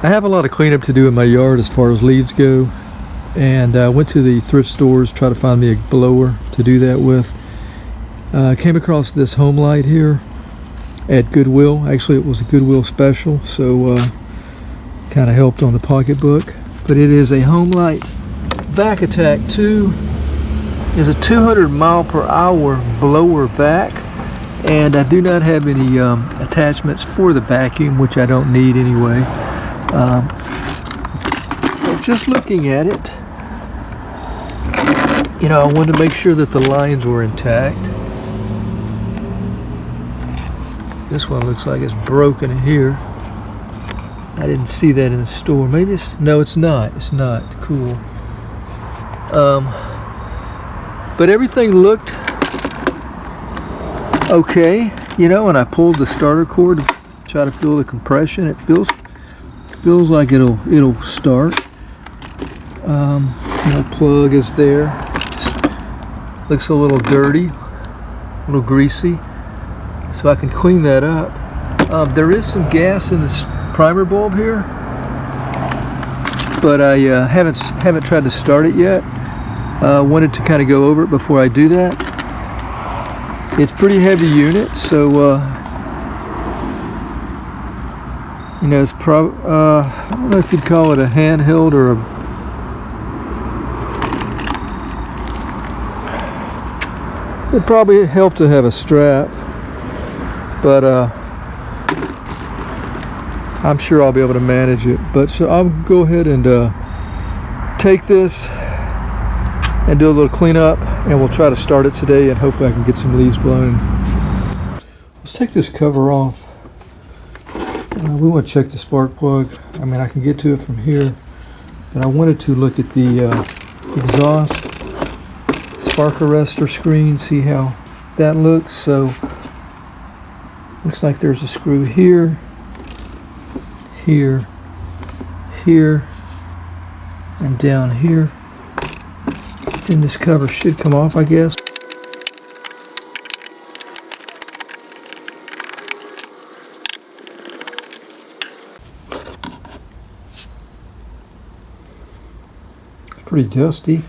I have a lot of cleanup to do in my yard as far as leaves go, and I went to the thrift stores try to find me a blower to do that with. Came across this Homelite here at Goodwill. Actually, it was a Goodwill special, so kind of helped on the pocketbook. But it is a Homelite Vac Attack 2. Is a 200 mile per hour blower vac, and I do not have any attachments for the vacuum, which I don't need anyway. Just looking at it, you know, I wanted to make sure that the lines were intact. This one looks like it's broken here. I didn't see that in the store. Maybe it's, no, it's not. It's not. Cool. But everything looked okay, you know, and I pulled the starter cord to try to feel the compression. It feels like it'll start. The plug is there. Just looks a little dirty, a little greasy, so I can clean that up. There is some gas in this primer bulb here, but I haven't tried to start it yet. Wanted to kind of go over it before I do that. It's pretty heavy unit, so you know, it's probably I don't know if you'd call it a handheld or a. It'd probably help to have a strap, but I'm sure I'll be able to manage it. But so I'll go ahead and take this and do a little cleanup, and we'll try to start it today, and hopefully I can get some leaves blown. Let's take this cover off. We want to check the spark plug. I mean, I can get to it from here, but I wanted to look at the exhaust spark arrestor screen, see how that looks. So looks like there's a screw here, here, here, and down here. Then this cover should come off, I guess. It's pretty dusty.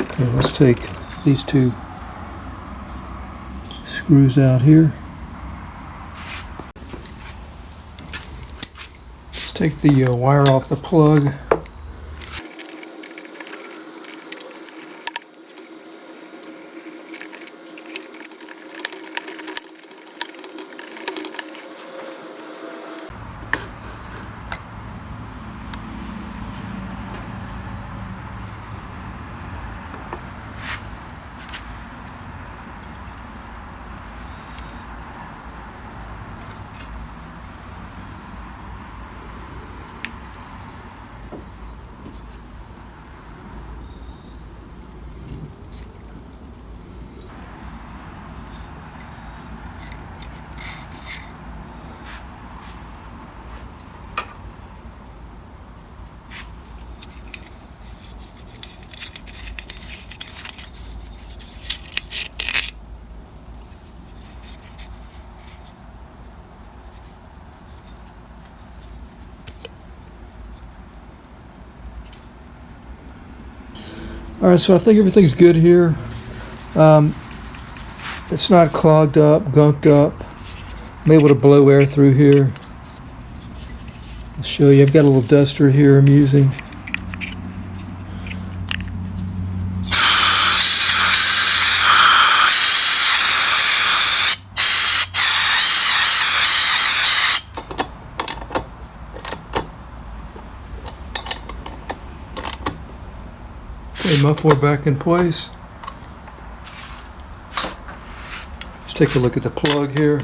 Okay, let's take these two screws out here. Take the wire off the plug. All right, so I think everything's good here. It's not clogged up, gunked up. I'm able to blow air through here. I'll show you. I've got a little duster here I'm using. Okay, muffler back in place. Let's take a look at the plug here.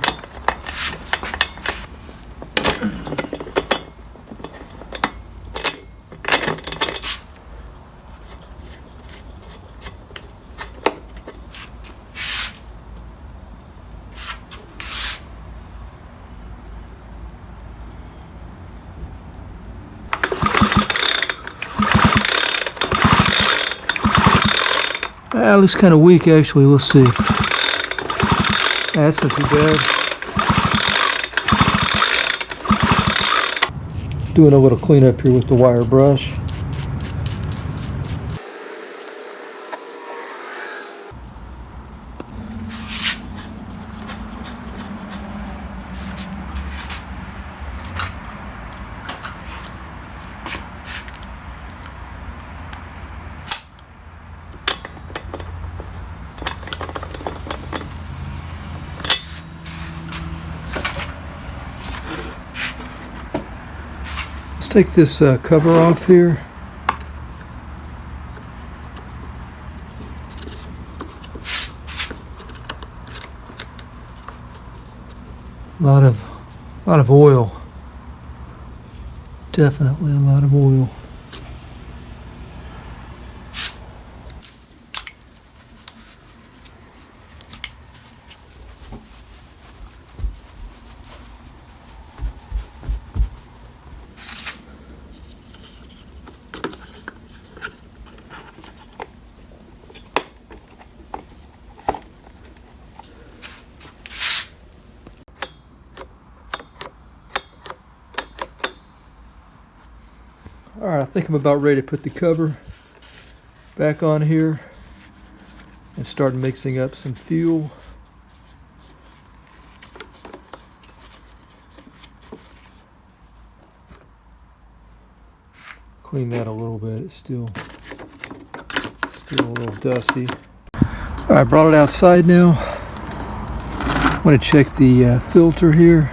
It looks kind of weak, actually. We'll see. That's not too bad. Doing a little cleanup here with the wire brush. Take this cover off here. A lot of oil. Definitely a lot of oil. Alright, I think I'm about ready to put the cover back on here and start mixing up some fuel. Clean that a little bit, it's still a little dusty. Alright, I brought it outside now. I want to check the filter here.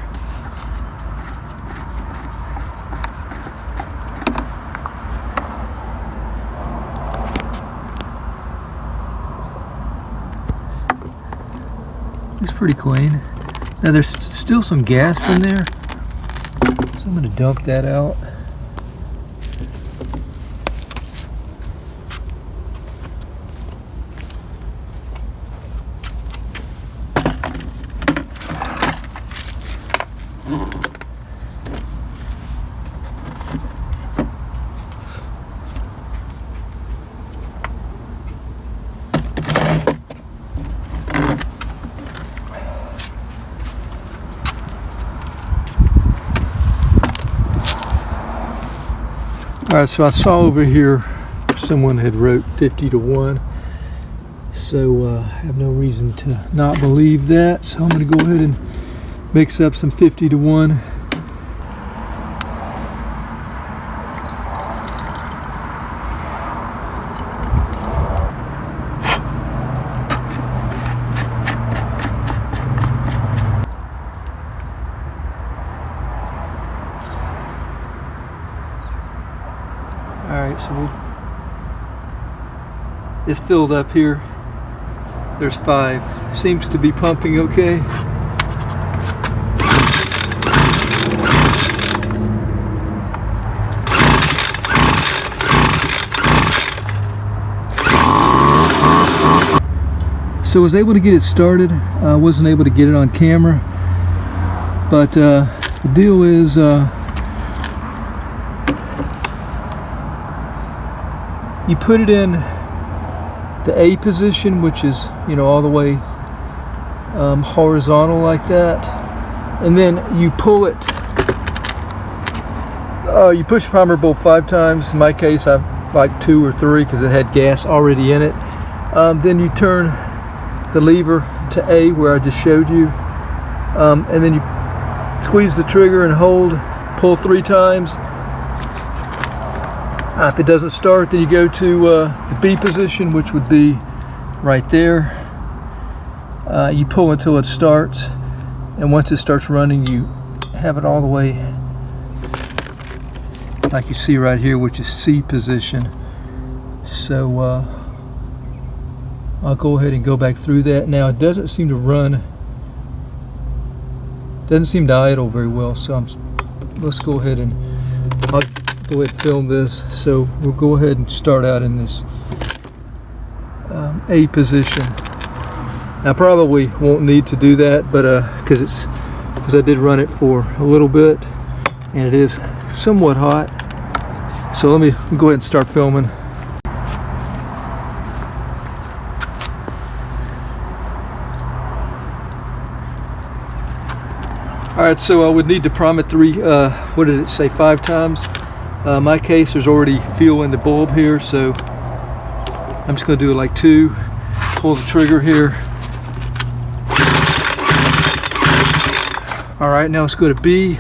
It's pretty clean. Now there's still some gas in there, so I'm going to dump that out. Alright, so I saw over here someone had wrote 50 to 1, so I have no reason to not believe that, so I'm going to go ahead and mix up some 50 to 1. Alright, so it's filled up here. There's 5. Seems to be pumping okay. So I was able to get it started. I wasn't able to get it on camera, but the deal is you put it in the A position, which is, you know, all the way horizontal like that, and then you pull it. You push the primer bolt 5 times. In my case, I like 2 or 3 because it had gas already in it. Then you turn the lever to A where I just showed you, and then you squeeze the trigger and hold, pull 3 times. If it doesn't start, then you go to the B position, which would be right there. You pull until it starts, and once it starts running, you have it all the way like you see right here, which is C position. So I'll go ahead and go back through that. Now it doesn't seem to run, doesn't seem to idle very well, so let's go ahead and I'll go ahead and film this. So we'll go ahead and start out in this A position. I probably won't need to do that, but because I did run it for a little bit and it is somewhat hot. So let me go ahead and start filming. All right, so I would need to prime it what did it say, 5 times? In my case, there's already fuel in the bulb here, so I'm just gonna do it like 2. Pull the trigger here. All right, now let's go to B.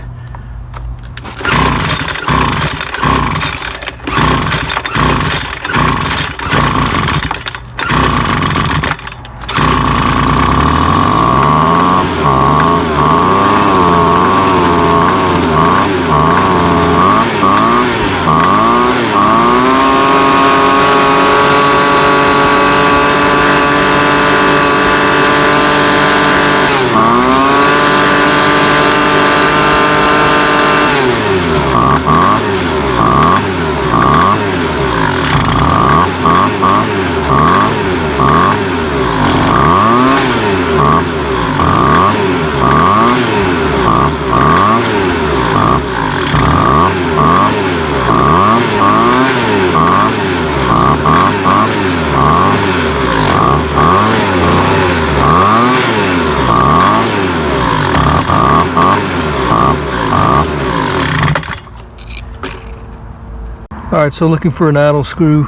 All right, so looking for an idle screw.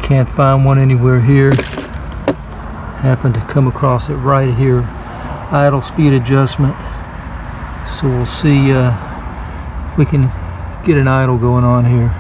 Can't find one anywhere here. Happened to come across it right here. Idle speed adjustment. So we'll see if we can get an idle going on here.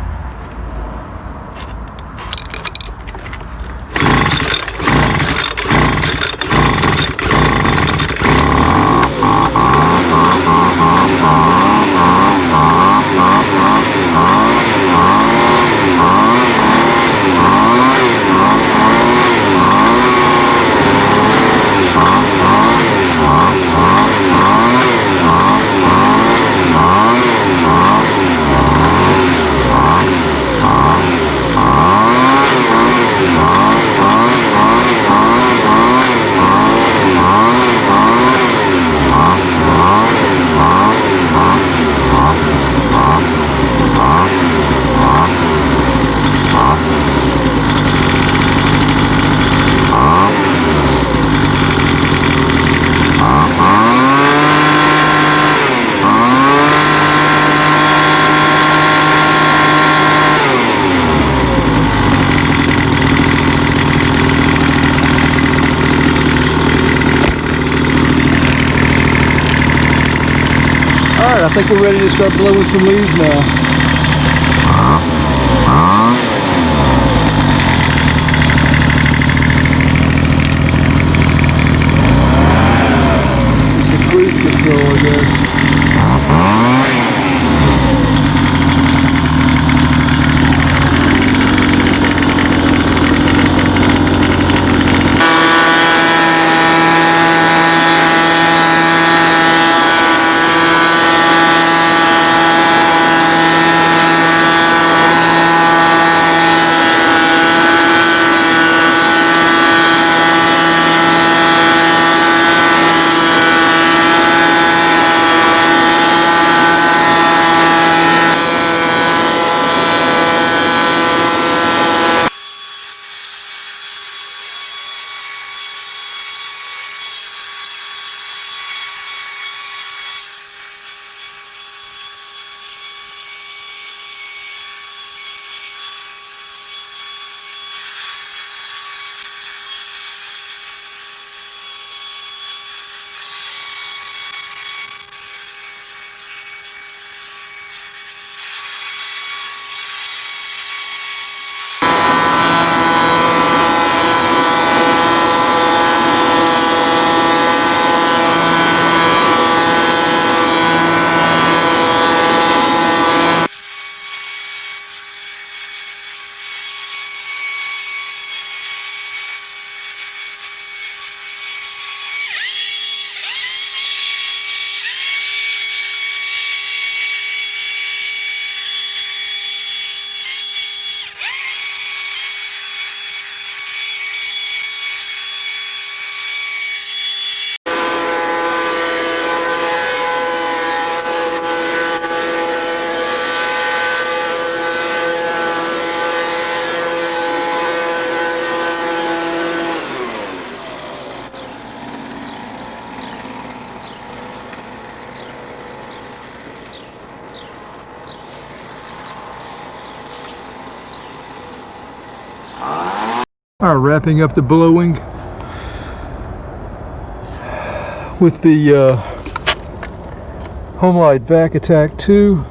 Alright, I think we're ready to start blowing some leaves now. It's a cruise control, I guess. All right, wrapping up the blowing with the Homelite Vac Attack 2,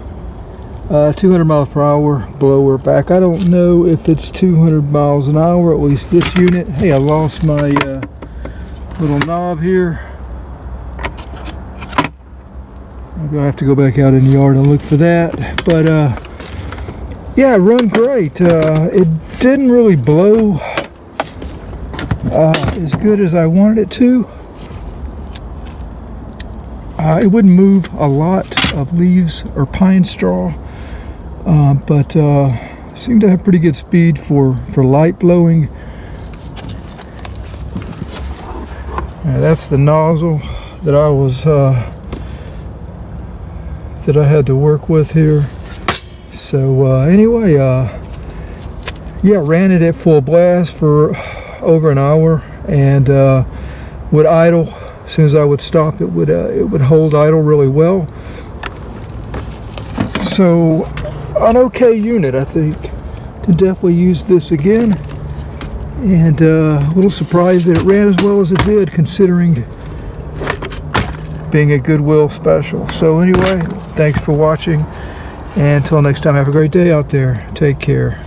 200 miles per hour blower back. I don't know if it's 200 miles an hour, at least this unit. Hey, I lost my little knob here. I'm gonna have to go back out in the yard and look for that. But yeah, it run great. It didn't really blow as good as I wanted it to. It wouldn't move a lot of leaves or pine straw, but seemed to have pretty good speed for light blowing. That's the nozzle that I was that I had to work with here. So anyway, yeah, ran it at full blast for over an hour, and would idle. As soon as I would stop, it would hold idle really well. So an okay unit, I think. Could definitely use this again. And a little surprised that it ran as well as it did, considering being a Goodwill special. So anyway, thanks for watching, and until next time, have a great day out there. Take care.